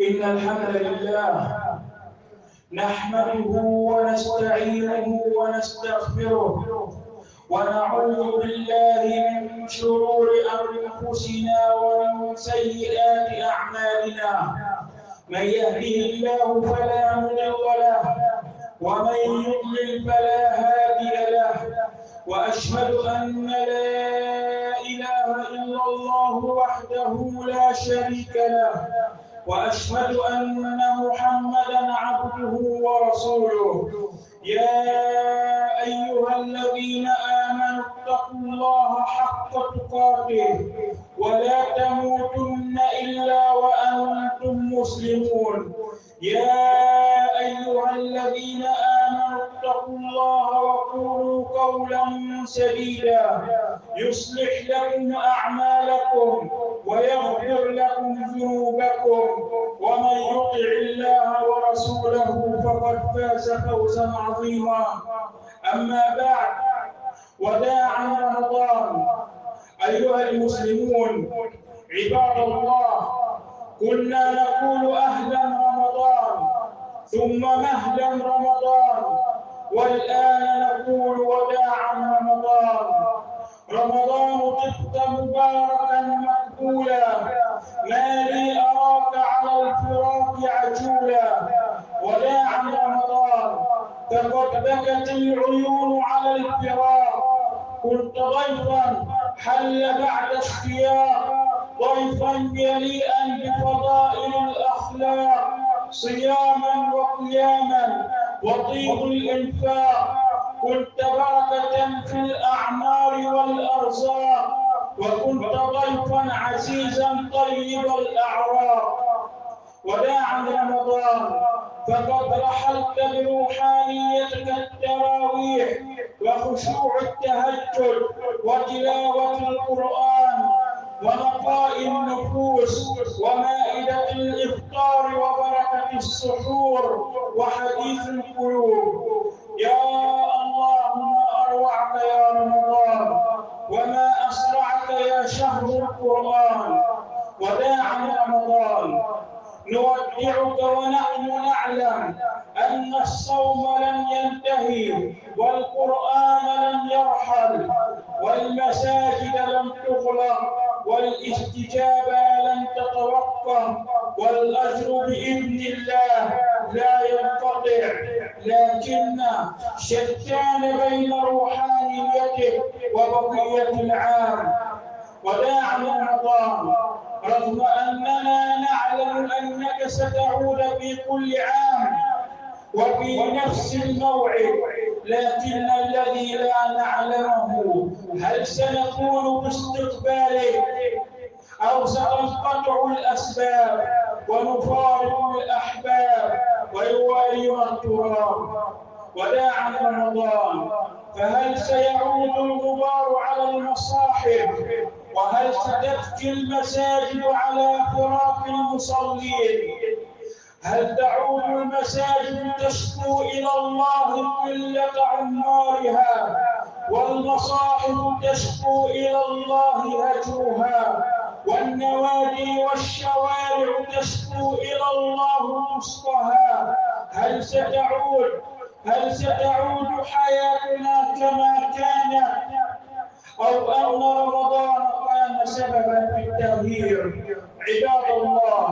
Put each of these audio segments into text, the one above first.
إن الحمد لله نحمده ونستعينه ونستغفره ونعوذ بالله من شرور أنفسنا ومن سيئات أعمالنا. من يهده الله فلا مضل له ومن يضلل فلا هادي له، وأشهد أن لا إله إلا الله وحده لا شريك له، وأشهد أن محمدا عبده ورسوله. يا أيها الذين آمنوا اتقوا الله حق تقاته ولا تموتن إلا وأنتم مسلمون. يا أيها الذين آمنوا اتقوا الله وقولوا قولا سديدا يصلح لكم أعمالكم ويغفر لكم ذنوبكم، ومن يطع الله ورسوله فقد فاز فوزا عظيما. أما بعد، وداعا رمضان. أيها المسلمون عباد الله، كنا نقول أهلا رمضان ثم مهلا رمضان، والآن نقول وداعا رمضان. رمضان طفت مباركا مقبولا، ما لي أراك على الفراق عجولا. وداعا رمضان، فقد بكت العيون على الفراق. كنت ضيفا حل بعد اشتياق، ضيفا مليئا بفضائل الأخلاق، صياما وقياما وطيب الإنفاق. كنت بركة في الأعمار والأرزاق، وكنت ضيفا عزيزا طيب الأعراق. وداعا رمضان، فقد رحلت بروحانيتك التراويح وخشوع التهجد وتلاوة القرآن ونقاء النفوس ومائدة الإفطار وبركة السحور وحديث القلوب. يا الله، ما أروعك يا رمضان، وما أسرعك يا شهر القرآن. وداعا رمضان، نودعك ونحن نعلم أن الصوم لن ينتهي، والقرآن لن يرحل، والمساجد لم تغلق، والاستجابة لن تتوقف، والأجر بإذن الله لا ينقطع. لكن شتان بين روحانيته وبقية العام. وداعا رمضان، رغم أننا نعلم أنك ستعود في كل عام وفي نفس الموعد، لكن الذي لا نعلمه هل سنكون باستقباله أو ستنقطع الأسباب ونفارق الأحباب ويوالينا التراب. وداعا رمضان، فهل سيعود الغبار على المصاحف؟ وهل ستبكي المساجد على فراق المصلين؟ هل تعود المساجد تشكو إلى الله قلة عمارها، والمصاحف تشكو إلى الله هجرها، والنوادي والشوارع تشكو إلى الله نصفها؟ هل ستعود حياتنا كما كانت، أو أن رمضان كان سببا في التغيير؟ عباد الله،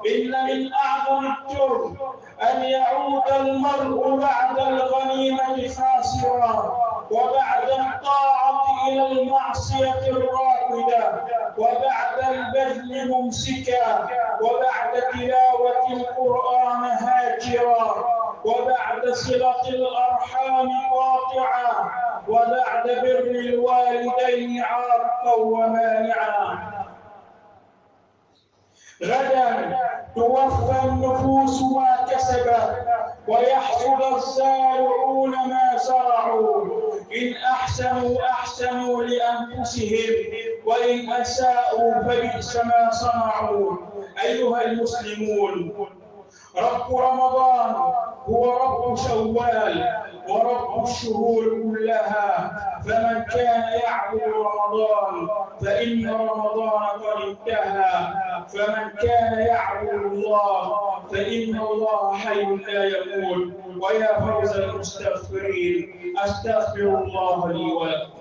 إن من أعظم الجرم أن يعود المرء بعد الغنيمة خاسرا، وبعد الطاعة إلى المعصية الراكدة، وبعد البذل ممسكا، وبعد تلاوة القرآن هاجرا، وبعد صلة الأرحام قاطعا، وبعد بر الوالدين عاقا ومانعا. غدا توفى النفوس ما كسبت، ويحصد الزارعون ما زرعوا. إن أحسنوا أحسنوا لأنفسهم، وإن أساءوا فبئس ما صنعوا. أيها المسلمون، رب رمضان هو رب شوال، ورب الشهور كلها. فمن كان يعبد رمضان فإن رمضان قد انتهى، فمن كان يعبد الله فإن الله حي لا يموت. ويا فوز المستغفرين، أستغفر الله لي ولكم.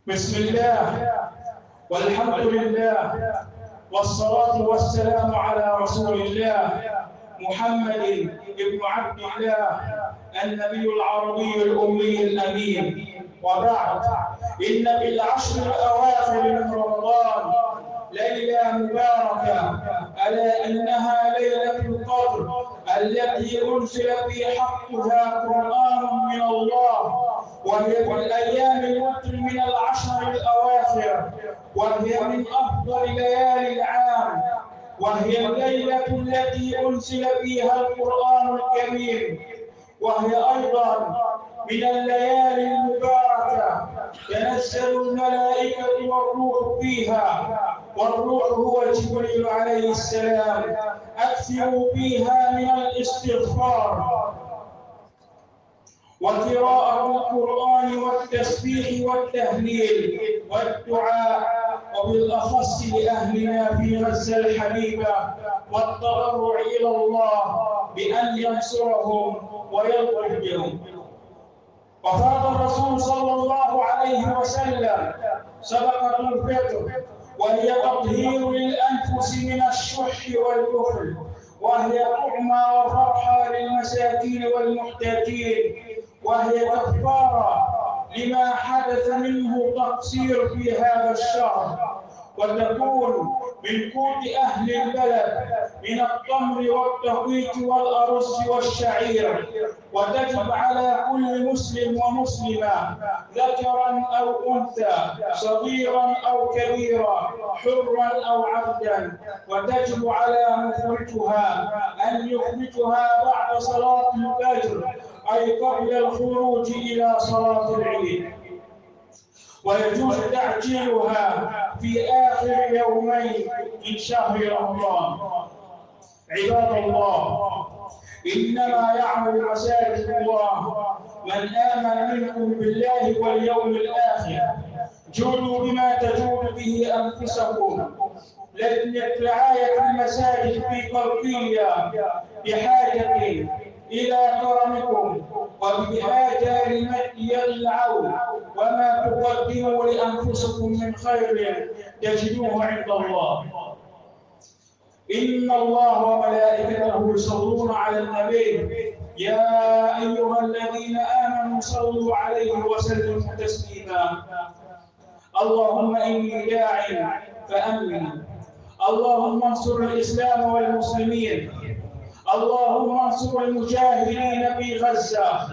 بسم الله والحمد لله والصلاة والسلام على رسول الله محمد بن عبد الله النبي العربي الأمي الأمين. وبعد، إن بالعشر الأواخر من رمضان ليلة مباركة، ألا إنها ليلة القدر التي أنزل في حقها قرآن من الله، وهي في الأيام الوتر من العشر الأواخر، وهي من أفضل ليالي العام، وهي الليلة التي أنزل فيها القرآن الكريم، وهي أيضا من الليالي المباركة تنزل الملائكة والروح فيها، والروح هو جبريل عليه السلام. أكثروا فيها من الاستغفار وقراءة القرآن والتسبيح والتهليل والدعاء، وبالأخص لأهلنا في غزة الحبيبة، والتضرع إلى الله بأن ينصرهم ويلطف بهم. وفرض الرسول صلى الله عليه وسلم صدقة الفطر، وهي تطهير للأنفس من الشح والبخل، وهي طعمى وفرحة للمساكين والمحتاجين، وهي كفارة لما حدث منه تقصير في هذا الشهر، وتكون من قوت أهل البلد من التمر والتقويت والأرز والشعير، وتجب على كل مسلم ومسلمة ذكرا أو أنثى، صغيرا أو كبيرا، حرا أو عبدا، وتجب على مخرجها أن يخرجها بعد صلاة الفجر، أي قبل الخروج إلى صلاة العيد، ويجوز تعجيلها في آخر يومين من شهر رمضان. عباد الله، إنما يعمر مساجد الله من آمن منكم بالله واليوم الآخر. جودوا بما تجود به أنفسكم، لأن رعاية المساجد في قلبية بحاجة إلى كرمكم وبحاجة لمد العون، وما تقدموا لأنفسكم من خير تجدوه عند الله. إن الله وملائكته يصلون على النبي، يا أيها الذين آمنوا صلوا عليه وسلموا تسليما. اللهم إني داع فأمن، اللهم انصر الإسلام والمسلمين، اللهم انصر المجاهدين في غزة،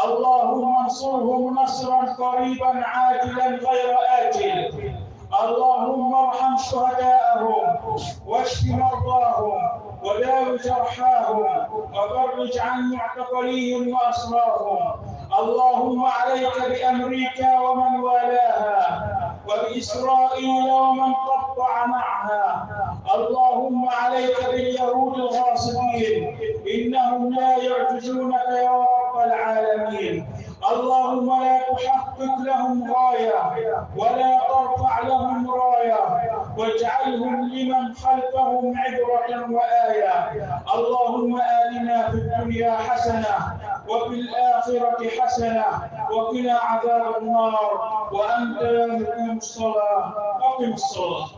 اللهم انصرهم نصرا قريبا عاجلا غير آجل، اللهم ارحم شهداءهم واشف مرضاهم وداو جرحاهم وفرج عن معتقليهم وأسراهم. اللهم عليك بأمريكا ومن والاها، وبإسرائيل ومن قطع معها. اللهم عليك باليهود الغاصبين، إنهم لا يعجزونك يا رب العالمين. اللهم لا تحقق لهم غاية ولا ترفع لهم راية، واجعلهم لمن خلفهم عبرة وآية. اللهم آتنا في الدنيا حسنة وفي الآخرة حسنة وقنا عذاب النار. وأنت يا مقيم الصلاة أقم الصلاة.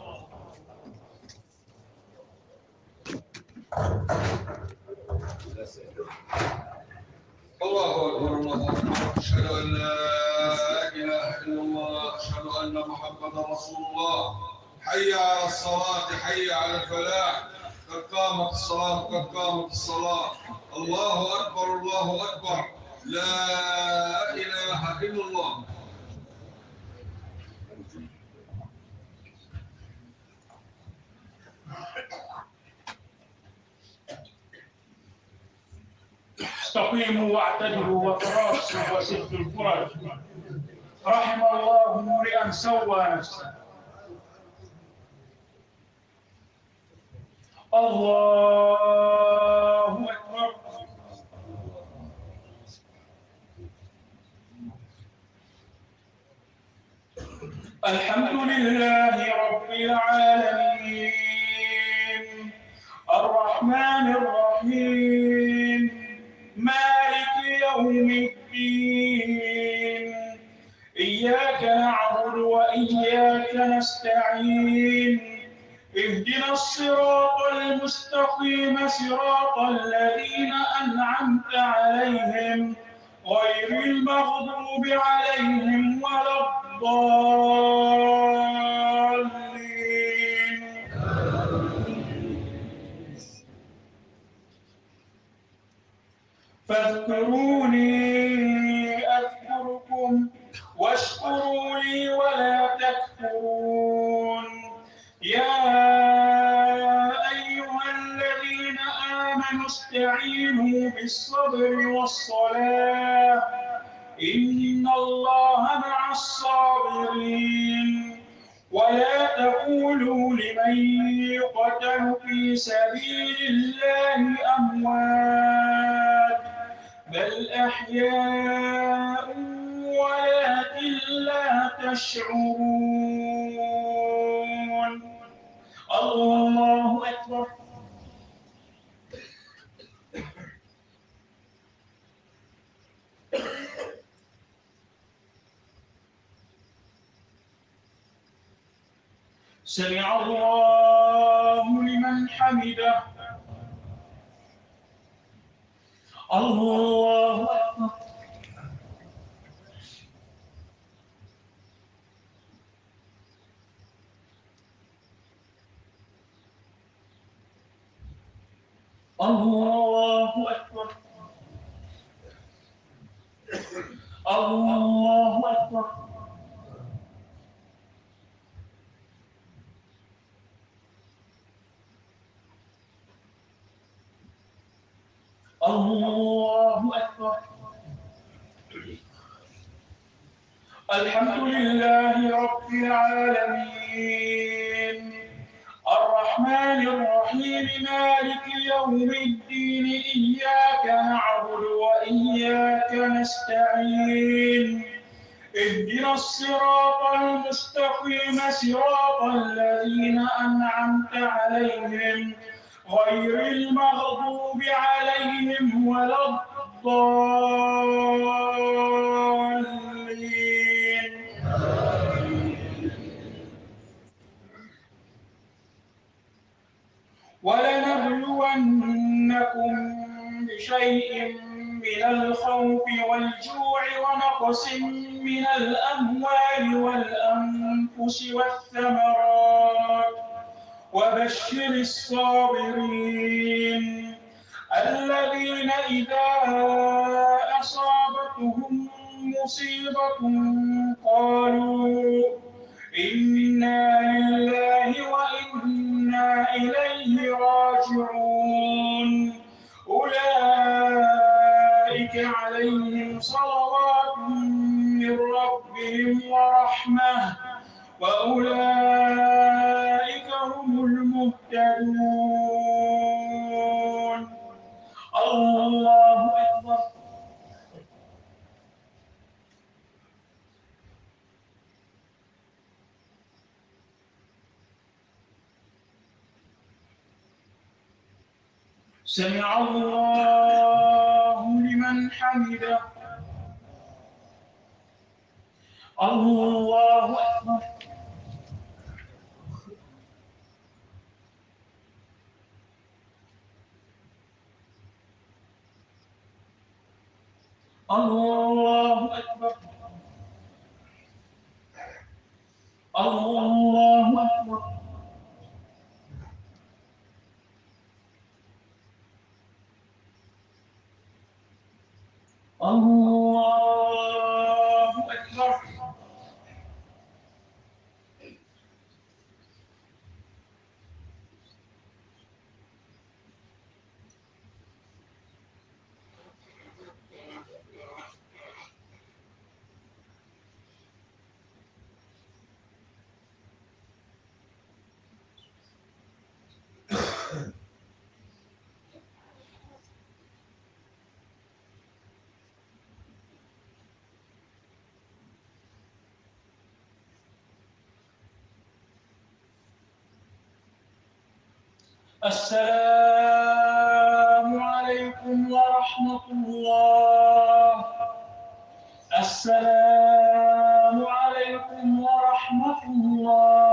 الله أكبر الله أكبر، أشهد أن لا إله إلا الله، أشهد أن محمدا رسول الله. حي على الصلاة، حي على الفلاح، قد قامت الصلاة، قد قامت الصلاة. الله أكبر الله أكبر، لا إله إلا الله. واستقيموا واعتدلوا وتراصوا وسدوا الفرج. رحم الله امرئا سوى نفسه. الله أكبر. الحمد لله رب العالمين الرحمن الرحيم مالك يوم الدين إياك نعبد وإياك نستعين اهدنا الصراط المستقيم صراط الذين أنعمت عليهم غير المغضوب عليهم ولا الضالين. فاذكروني أذكركم واشكروا لي ولا تكفرون. يا أيها الذين آمنوا استعينوا بالصبر والصلاة إن الله مع الصابرين. ولا تقولوا لمن يقتل في سبيل الله أموات بل أحياء ولكن لا تشعرون. الله أكبر. سمع الله لمن حمده. الله أكبر. الله أكبر. الله أكبر. الله أكبر. الحمد لله رب العالمين الرحمن الرحيم مالك يوم الدين إياك نعبد وإياك نستعين اهدنا الصراط المستقيم صراط الذين أنعمت عليهم غير المغضوب عليهم ولا الضالين. ولنبلونكم بشيء من الخوف والجوع ونقص من الأموال والأنفس والثمرات وبشر الصابرين الذين إذا أصابتهم مصيبة قالوا إنا لله وإنا إليه راجعون. أولئك عليهم صلوات من ربهم ورحمة وأولئك هم المهتدون. الله أكبر. سمع الله لمن حمده. الله أكبر. الله أكبر. الله أكبر. الله أكبر. السلام عليكم ورحمة الله. السلام عليكم ورحمة الله.